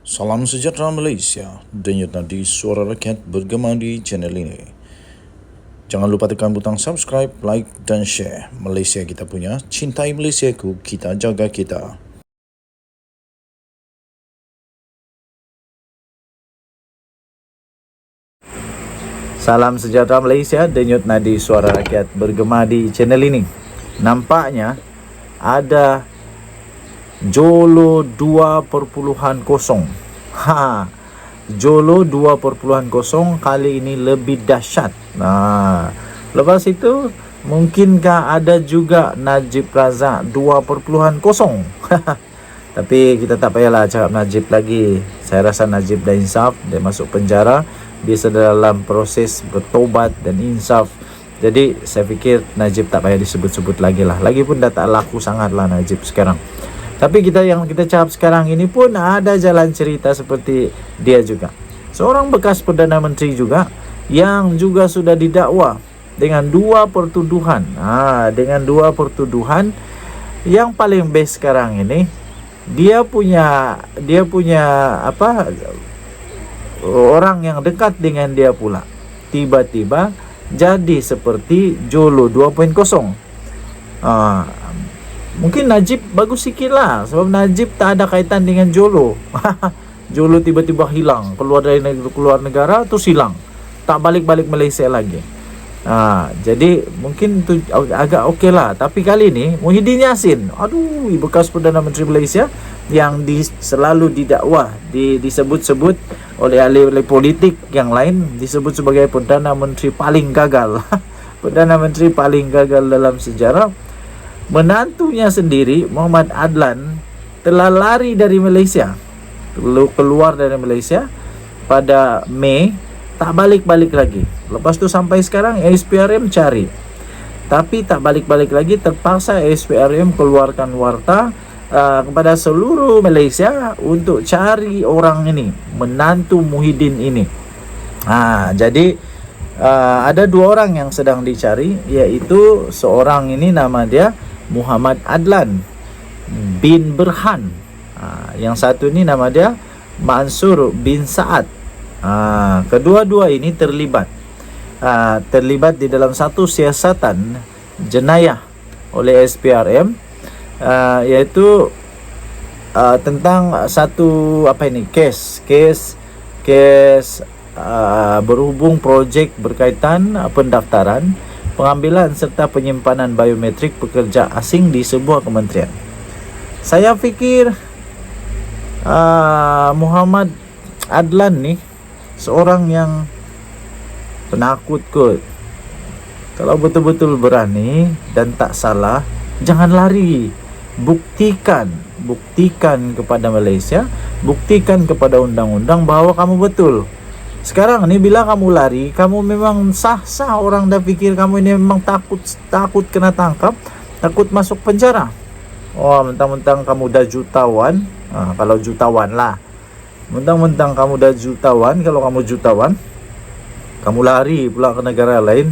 Salam sejahtera Malaysia, denyut nadi suara rakyat bergema di channel ini. Jangan lupa tekan butang subscribe, like dan share. Malaysia kita punya, cintai Malaysiaku, kita jaga kita. Salam sejahtera Malaysia, denyut nadi suara rakyat bergema di channel ini. Nampaknya ada Jolo 2.0. Jolo 2.0 kali ini lebih dahsyat. Lepas itu mungkinkah ada juga Najib Razak 2.0? Tapi kita tak payahlah cakap Najib lagi. Saya rasa Najib dah insaf, dia masuk penjara, dia sedang dalam proses bertobat dan insaf. Jadi saya fikir Najib tak payah disebut-sebut lagi lah. Lagipun dah tak laku sangat lah Najib sekarang. Tapi kita cakap sekarang ini pun ada jalan cerita seperti dia juga. Seorang bekas Perdana Menteri juga yang juga sudah didakwa dengan dua pertuduhan. Dengan dua pertuduhan yang paling best sekarang ini, dia punya orang yang dekat dengan dia pula tiba-tiba jadi seperti Jolo 2.0. Mungkin Najib bagus sikit lah, sebab Najib tak ada kaitan dengan Jolo. Jolo tiba-tiba hilang, keluar negara terus hilang, tak balik-balik Malaysia lagi. Jadi mungkin itu agak okey lah. Tapi kali ini Muhyiddin Yassin, bekas Perdana Menteri Malaysia yang selalu didakwa, disebut-sebut oleh ahli politik yang lain, disebut sebagai Perdana Menteri paling gagal. Perdana Menteri paling gagal dalam sejarah. Menantunya sendiri, Muhammad Adlan, telah lari dari Malaysia, keluar dari Malaysia pada Mei, tak balik-balik lagi. Lepas tu sampai sekarang SPRM cari, tapi tak balik-balik lagi. Terpaksa SPRM keluarkan warta kepada seluruh Malaysia untuk cari orang ini, menantu Muhyiddin ini. Jadi ada dua orang yang sedang dicari, iaitu seorang ini nama dia Muhammad Adlan bin Berhan. Yang satu ini nama dia Mansur bin Saad. Kedua-dua ini terlibat di dalam satu siasatan jenayah oleh SPRM, iaitu tentang satu kes berhubung projek berkaitan pendaftaran, pengambilan serta penyimpanan biometrik pekerja asing di sebuah kementerian. Saya fikir Muhammad Adlan ni seorang yang penakut kot. Kalau betul-betul berani dan tak salah, jangan lari. Buktikan kepada Malaysia, buktikan kepada undang-undang bahawa kamu betul. Sekarang ni bila kamu lari, kamu memang sah orang dah fikir kamu ini memang takut kena tangkap, takut masuk penjara. Mentang-mentang kamu dah jutawan, kalau jutawan lah. Mentang-mentang kamu dah jutawan, kalau kamu jutawan, kamu lari pula ke negara lain,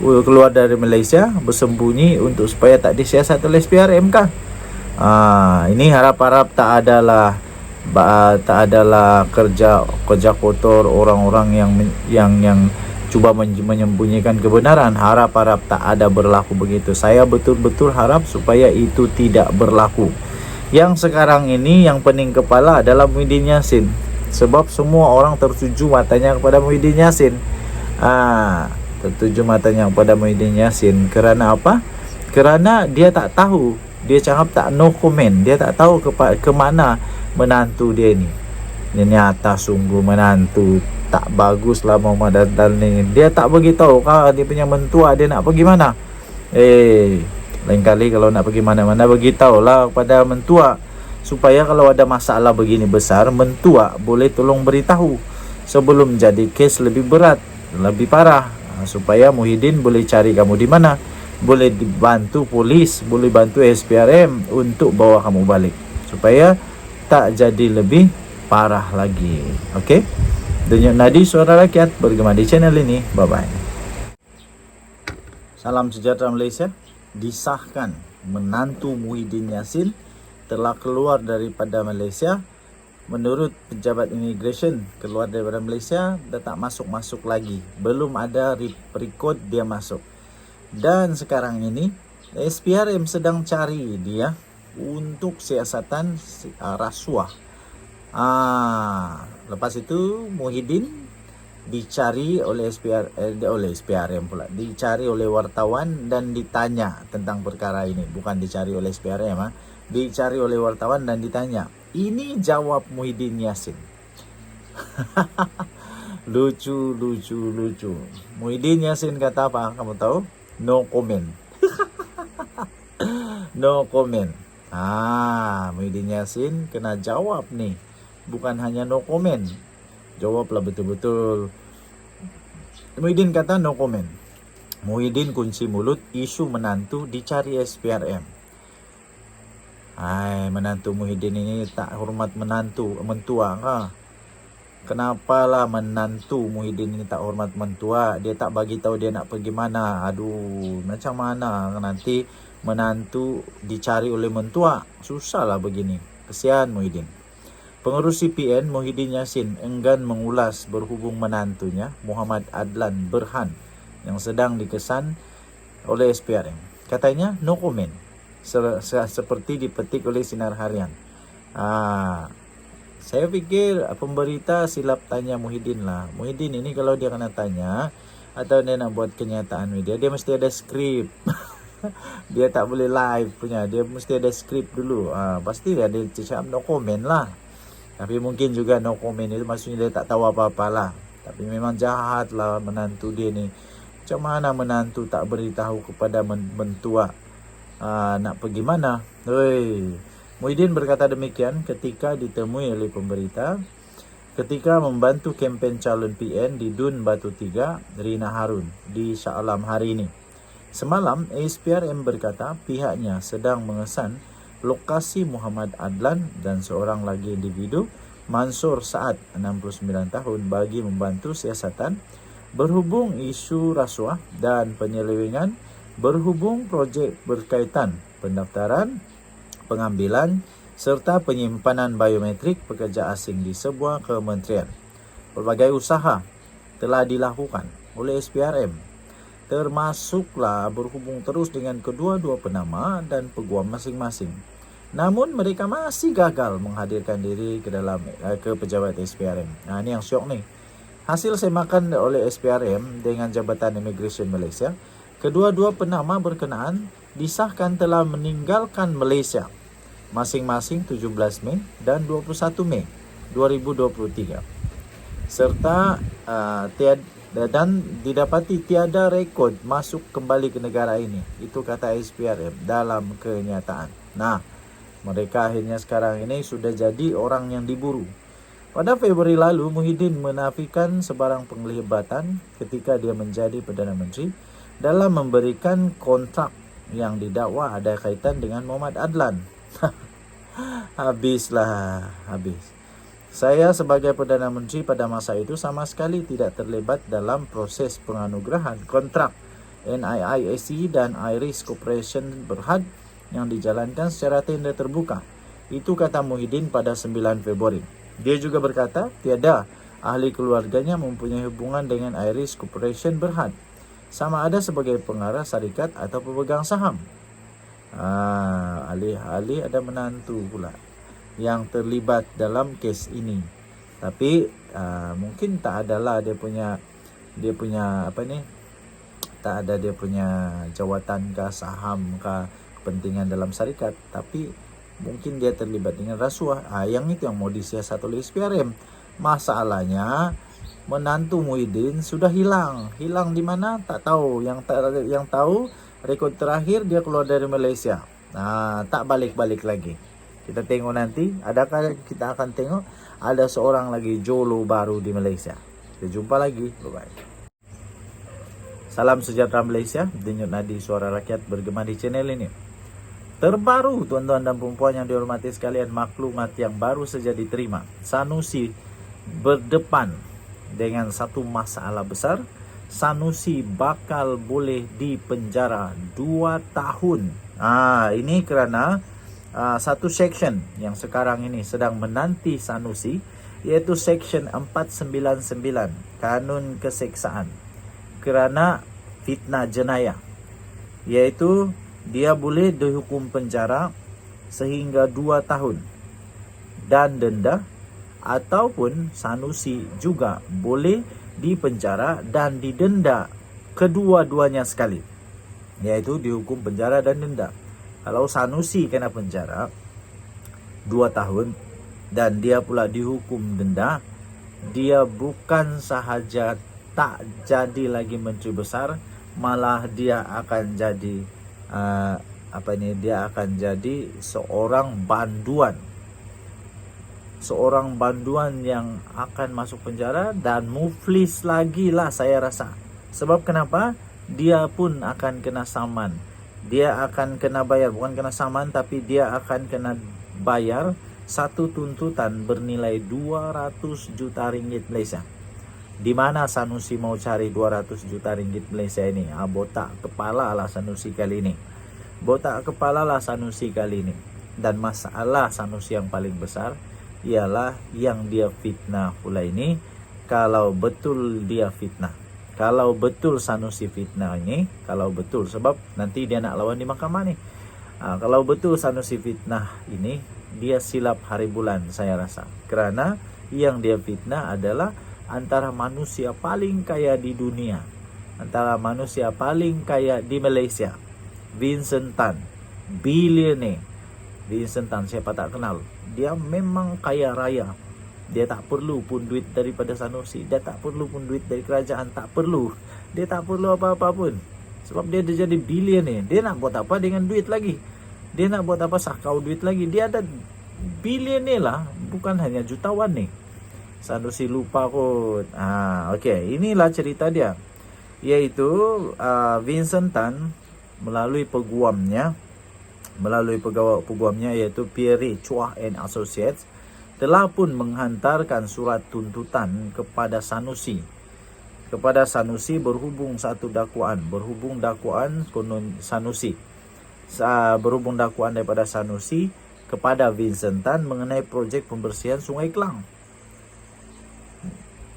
keluar dari Malaysia, bersembunyi untuk supaya tak disiasat oleh SPRM kah? Ini harap-harap tak adalah kerja kotor orang-orang yang cuba menyembunyikan kebenaran. Harap-harap tak ada berlaku begitu. Saya betul-betul harap supaya itu tidak berlaku. Yang sekarang ini yang pening kepala adalah Muhyiddin Yassin, sebab semua orang tertuju matanya kepada Muhyiddin Yassin. Tertuju matanya kepada Muhyiddin Yassin kerana apa? Kerana dia tak tahu, dia cakap tak no comment, dia tak tahu ke mana menantu dia ni. Ini nyata sungguh menantu tak bagus lah Muhammad Adlan ni. Dia tak beritahu dia punya mentua dia nak pergi mana. Lain kali kalau nak pergi mana-mana, beritahu lah kepada mentua, supaya kalau ada masalah begini besar, mentua boleh tolong beritahu sebelum jadi kes lebih berat, lebih parah, supaya Muhyiddin boleh cari kamu di mana, boleh dibantu polis, boleh bantu SPRM untuk bawa kamu balik, supaya tak jadi lebih parah lagi. Okey, denyut nadi suara rakyat bergema di channel ini. Bye bye. Salam sejahtera Malaysia. Disahkan menantu Muhyiddin Yassin telah keluar daripada Malaysia menurut pejabat imigresen keluar daripada Malaysia, dia tak masuk-masuk lagi. Belum ada record dia masuk. Dan sekarang ini SPRM sedang cari dia untuk siasatan rasuah. Lepas itu Muhyiddin dicari oleh SPRM pula, dicari oleh wartawan dan ditanya tentang perkara ini. Bukan dicari oleh SPRM, dicari oleh wartawan dan ditanya. Ini jawab Muhyiddin Yassin. lucu. Muhyiddin Yassin kata apa? Kamu tahu? No comment. No comment. Muhyiddin Yassin kena jawab nih. Bukan hanya no comment, jawablah betul-betul. Muhyiddin kata no comment. Muhyiddin kunci mulut, isu menantu dicari SPRM. Menantu Muhyiddin ini tak hormat mentua. Kenapalah menantu Muhyiddin ini tak hormat mentua? Dia tak bagi tahu dia nak pergi mana. Aduh, macam mana nanti menantu dicari oleh mentua? Susahlah begini. Kesian Muhyiddin. Pengurus CPN Muhyiddin Yassin enggan mengulas berhubung menantunya Muhammad Adlan Berhan yang sedang dikesan oleh SPRM. Katanya no comment. Seperti dipetik oleh Sinar Harian. Saya fikir pemberita silap tanya Muhyiddin lah. Muhyiddin ini kalau dia kena tanya atau dia nak buat kenyataan media, dia mesti ada skrip. Dia tak boleh live punya. Dia mesti ada skrip dulu. Pasti dia cakap no comment lah. Tapi mungkin juga no comment itu maksudnya dia tak tahu apa-apa lah. Tapi memang jahat lah menantu dia ni. Macam mana menantu tak beritahu kepada mentua nak pergi mana? Muhyiddin berkata demikian ketika ditemui oleh pemberita ketika membantu kempen calon PN di Dun Batu 3 Rina Harun di Shah Alam hari ini. Semalam SPRM berkata pihaknya sedang mengesan lokasi Muhammad Adlan dan seorang lagi individu Mansur Saad 69 tahun bagi membantu siasatan berhubung isu rasuah dan penyelewengan berhubung projek berkaitan pendaftaran, pengambilan serta penyimpanan biometrik pekerja asing di sebuah kementerian. Pelbagai usaha telah dilakukan oleh SPRM termasuklah berhubung terus dengan kedua-dua penama dan peguam masing-masing. Namun mereka masih gagal menghadirkan diri ke pejabat SPRM. Ini yang syok nih. Hasil semakan oleh SPRM dengan Jabatan Imigresen Malaysia, kedua-dua penama berkenaan disahkan telah meninggalkan Malaysia masing-masing 17 Mei dan 21 Mei 2023. Serta dan didapati tiada rekod masuk kembali ke negara ini. Itu kata SPRM dalam kenyataan. Mereka akhirnya sekarang ini sudah jadi orang yang diburu. Pada Februari lalu, Muhyiddin menafikan sebarang penglibatan ketika dia menjadi Perdana Menteri dalam memberikan kontrak yang didakwa ada kaitan dengan Muhammad Adlan. Habis. Saya sebagai Perdana Menteri pada masa itu sama sekali tidak terlibat dalam proses penganugerahan kontrak NIISC dan Iris Corporation Berhad yang dijalankan secara tender terbuka. Itu kata Muhyiddin pada 9 Februari. Dia juga berkata tiada ahli keluarganya mempunyai hubungan dengan Iris Corporation Berhad, sama ada sebagai pengarah syarikat atau pemegang saham. Alih-alih ada menantu pula yang terlibat dalam kes ini. Tapi mungkin tak adalah dia punya tak ada dia punya jawatan ke saham ke kepentingan dalam syarikat, tapi mungkin dia terlibat dengan rasuah. Yang itu yang mau disiasat oleh SPRM. Masalahnya menantu Muhyiddin sudah hilang di mana tak tahu. Yang tahu rekod terakhir dia keluar dari Malaysia. Tak balik-balik lagi. Kita tengok nanti, adakah kita akan tengok ada seorang lagi jolo baru di Malaysia. Kita jumpa lagi. Bye-bye. Salam sejahtera Malaysia. Denyut nadi suara rakyat bergema di channel ini. Terbaru tuan-tuan dan perempuan yang dihormati sekalian, maklumat yang baru saja diterima. Sanusi berdepan dengan satu masalah besar. Sanusi bakal boleh dipenjara 2 tahun. Ini kerana satu section yang sekarang ini sedang menanti Sanusi, yaitu section 499 Kanun Keseksaan kerana fitnah jenayah, yaitu dia boleh dihukum penjara sehingga 2 tahun dan denda, ataupun Sanusi juga boleh dipenjara dan didenda kedua-duanya sekali, yaitu dihukum penjara dan denda. Kalau Sanusi kena penjara 2 tahun dan dia pula dihukum denda, dia bukan sahaja tak jadi lagi menteri besar, malah dia akan jadi dia akan jadi seorang banduan yang akan masuk penjara dan muflis lagi lah saya rasa. Sebab kenapa? Dia pun akan kena saman. Dia akan kena bayar, bukan kena saman, tapi dia akan kena bayar satu tuntutan bernilai 200 juta ringgit Malaysia. Di mana Sanusi mau cari 200 juta ringgit Malaysia ini? Botak kepala lah Sanusi kali ini. Dan masalah Sanusi yang paling besar ialah yang dia fitnah pula ini. Kalau betul dia fitnah, kalau betul Sanusi fitnah ini, kalau betul, sebab nanti dia nak lawan di mahkamah ni. Kalau betul Sanusi fitnah ini, dia silap hari bulan saya rasa. Kerana yang dia fitnah adalah antara manusia paling kaya di dunia, antara manusia paling kaya di Malaysia, Vincent Tan, billionaire. Vincent Tan siapa tak kenal? Dia memang kaya raya. Dia tak perlu pun duit daripada Sanusi, dia tak perlu pun duit dari kerajaan, tak perlu. Dia tak perlu apa-apa pun. Sebab dia dah jadi billionaire. Dia nak buat apa dengan duit lagi? Dia nak buat apa sakau duit lagi? Dia ada billionaire lah, bukan hanya jutawan ni. Sanusi lupa kot. Okey, inilah cerita dia. Iaitu Vincent Tan melalui peguamnya iaitu Pierre Chua and Associates telah pun menghantarkan surat tuntutan kepada Sanusi. Berhubung dakwaan daripada Sanusi kepada Vincent Tan mengenai projek pembersihan Sungai Klang.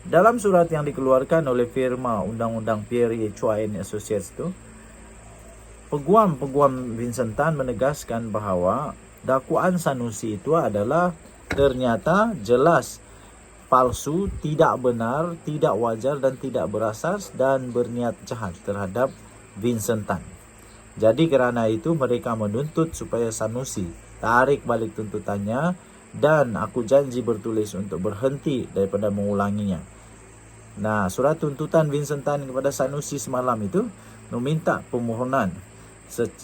Dalam surat yang dikeluarkan oleh firma undang-undang Pierre Chua and Associates itu, peguam Vincent Tan menegaskan bahawa dakwaan Sanusi itu adalah ternyata jelas palsu, tidak benar, tidak wajar dan tidak berasas dan berniat jahat terhadap Vincent Tan. Jadi kerana itu mereka menuntut supaya Sanusi tarik balik tuntutannya dan aku janji bertulis untuk berhenti daripada mengulanginya. Nah, surat tuntutan Vincent Tan kepada Sanusi semalam itu meminta permohonan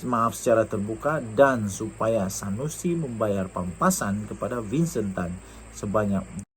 maaf secara terbuka dan supaya Sanusi membayar pampasan kepada Vincent Tan sebanyak